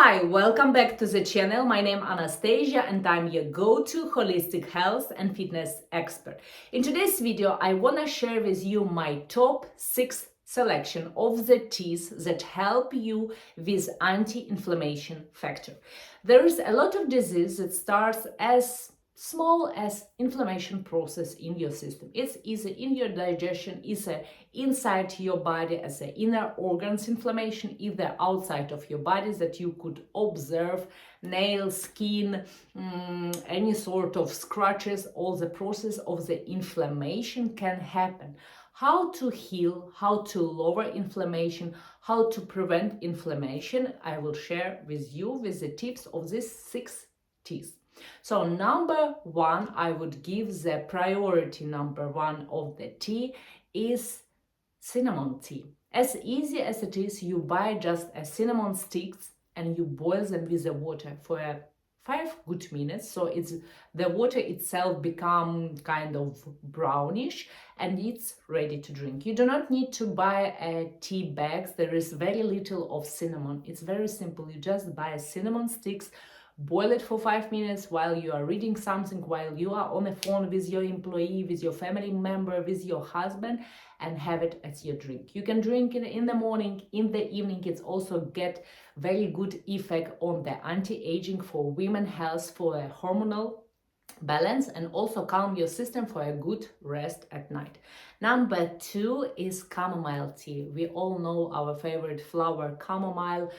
Hi, welcome back to the channel. My name is Anastasia and I'm your go-to holistic health and fitness expert. In today's video, I want to share with you my top 6 selection of the teas that help you with anti-inflammation factor. There is a lot of disease that starts as small as inflammation process in your system. It's either in your digestion, either inside your body as an inner organs inflammation, either outside of your body that you could observe, nails, skin, any sort of scratches. All the process of the inflammation can happen. How to heal, how to lower inflammation, how to prevent inflammation, I will share with you with the tips of these 6 teas. So number 1, I would give the priority number 1 of the tea is cinnamon tea. As easy as it is, you buy just a cinnamon sticks and you boil them with the water for 5 good minutes. So it's the water itself become kind of brownish and it's ready to drink. You do not need to buy a tea bags. There is very little of cinnamon. It's very simple. You just buy cinnamon sticks, boil it for 5 minutes while you are reading something, while you are on the phone with your employee, with your family member, with your husband, and have it as your drink. You can drink it in the morning, in the evening. It's also get very good effect on the anti-aging, for women health, for a hormonal balance, and also calm your system for a good rest at night. Number 2 is chamomile tea. We all know our favorite flower, chamomile.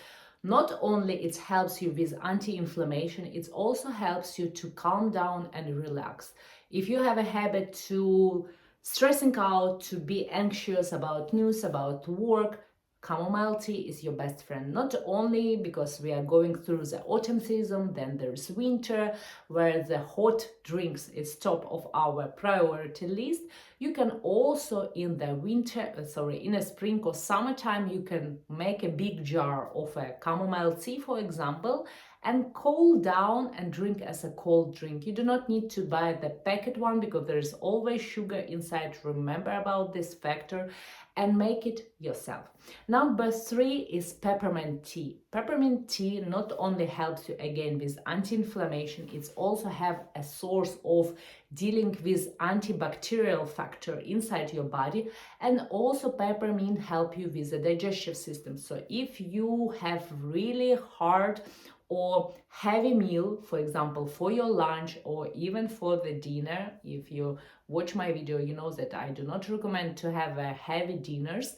Not only it helps you with anti-inflammation, it also helps you to calm down and relax. If you have a habit to stressing out, to be anxious about news, about work, chamomile tea is your best friend. Not only because we are going through the autumn season, then there's winter where the hot drinks is top of our priority list. You can also in the in the spring or summertime, you can make a big jar of a chamomile tea, for example, and cool down and drink as a cold drink. You do not need to buy the packet one because there is always sugar inside. Remember about this factor and make it yourself. Number 3 is peppermint tea. Peppermint tea not only helps you again with anti-inflammation, it also have a source of dealing with antibacterial factor inside your body, and also peppermint help you with the digestive system. So if you have really hard or heavy meal, for example, for your lunch or even for the dinner, if you watch my video, you know that I do not recommend to have a heavy dinners.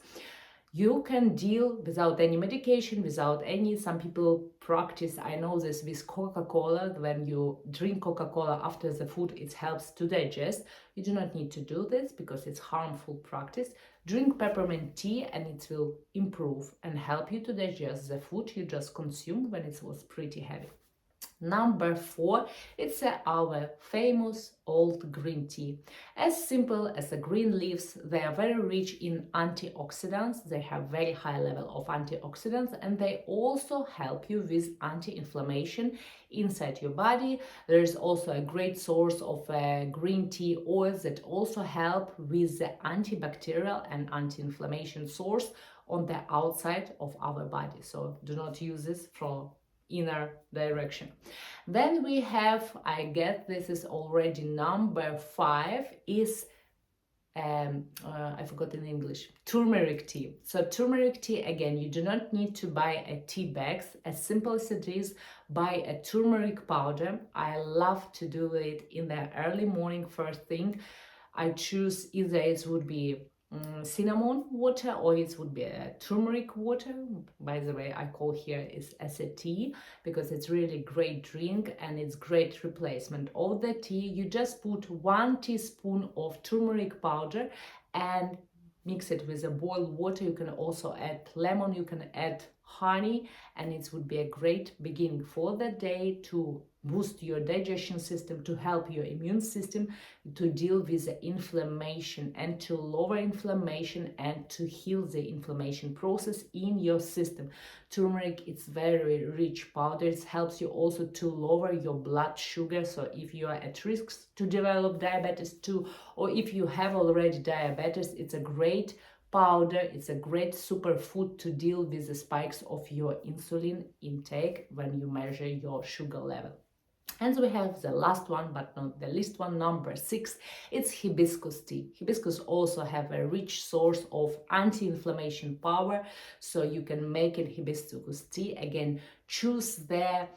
You can deal without any medication, without any, some people practice, I know this with Coca-Cola, when you drink Coca-Cola after the food, it helps to digest. You do not need to do this because it's harmful practice. Drink peppermint tea and it will improve and help you to digest the food you just consumed when it was pretty heavy. Number 4, it's our famous old green tea. As simple as the green leaves, they are very rich in antioxidants. They have very high level of antioxidants and they also help you with anti-inflammation inside your body. There is also a great source of green tea oils that also help with the antibacterial and anti-inflammation source on the outside of our body. So do not use this for inner direction. Then we have, I guess this is already number 5, is I forgot in English, turmeric tea. So turmeric tea, again, you do not need to buy a tea bags. As simple as it is, buy a turmeric powder. I love to do it in the early morning first thing. I choose either it would be cinnamon water or it would be a turmeric water. By the way, I call here is as a tea because it's really great drink and it's great replacement of the tea. You just put 1 teaspoon of turmeric powder and mix it with a boiled water. You can also add lemon, you can add honey, and it would be a great beginning for the day to boost your digestion system, to help your immune system to deal with the inflammation and to lower inflammation and to heal the inflammation process in your system. Turmeric, it's very rich powder. It helps you also to lower your blood sugar. So if you are at risk to develop diabetes too, or if you have already diabetes, it's a great powder. It's a great superfood to deal with the spikes of your insulin intake when you measure your sugar level. And we have the last one, but not the least one, number 6. It's hibiscus tea. Hibiscus also have a rich source of anti-inflammation power, so you can make it hibiscus tea. Again, choose the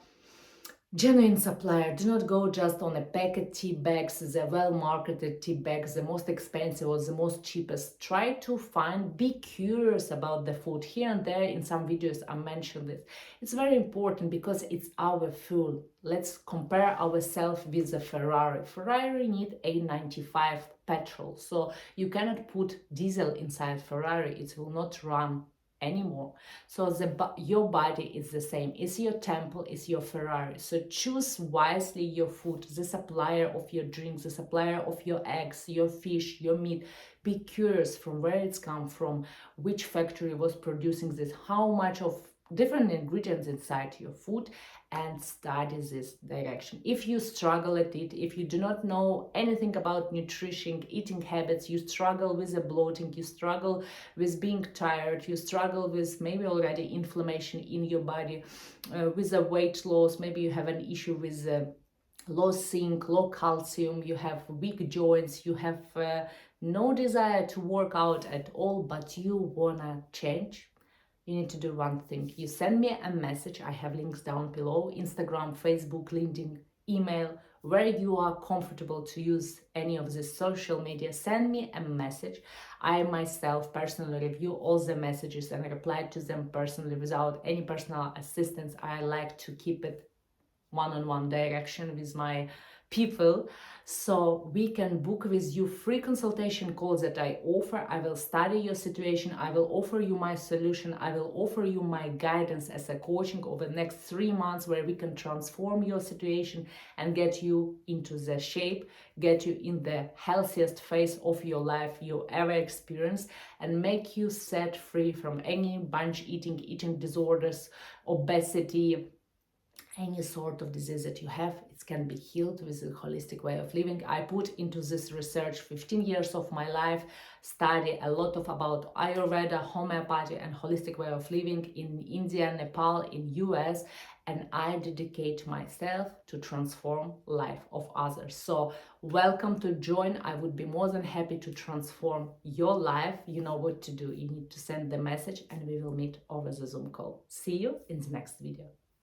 genuine supplier. Do not go just on a packet tea bags, the well-marketed tea bags, the most expensive or the most cheapest. Try to find, be curious about the food. Here and there in some videos I mentioned it. It's very important because it's our fuel. Let's compare ourselves with the Ferrari. Ferrari need A95 petrol, so you cannot put diesel inside Ferrari. It will not run anymore. So your body is the same. It's your temple, it's your Ferrari. So choose wisely your food, the supplier of your drinks, the supplier of your eggs, your fish, your meat. Be curious from where it's come from, which factory was producing this, how much of different ingredients inside your food, and study this direction. If you struggle at it, if you do not know anything about nutrition, eating habits, you struggle with the bloating, you struggle with being tired, you struggle with maybe already inflammation in your body, with the weight loss, maybe you have an issue with low zinc, low calcium, you have weak joints, you have no desire to work out at all, but you wanna change, you need to do one thing. You send me a message. I have links down below: Instagram, Facebook, LinkedIn, email, where you are comfortable to use any of the social media. Send me a message. I myself personally review all the messages and reply to them personally without any personal assistance. I like to keep it one-on-one direction with my people, so we can book with you free consultation calls that I offer. I will study your situation, I will offer you my solution, I will offer you my guidance as a coaching over the next 3 months, where we can transform your situation and get you into the shape, get you in the healthiest phase of your life you ever experienced, and make you set free from any binge eating disorders, obesity, any sort of disease that you have. It can be healed with a holistic way of living. I put into this research 15 years of my life, study a lot about Ayurveda, homeopathy and holistic way of living in India, Nepal, in US, and I dedicate myself to transform life of others. So welcome to join. I would be more than happy to transform your life. You know what to do. You need to send the message and we will meet over the Zoom call. See you in the next video.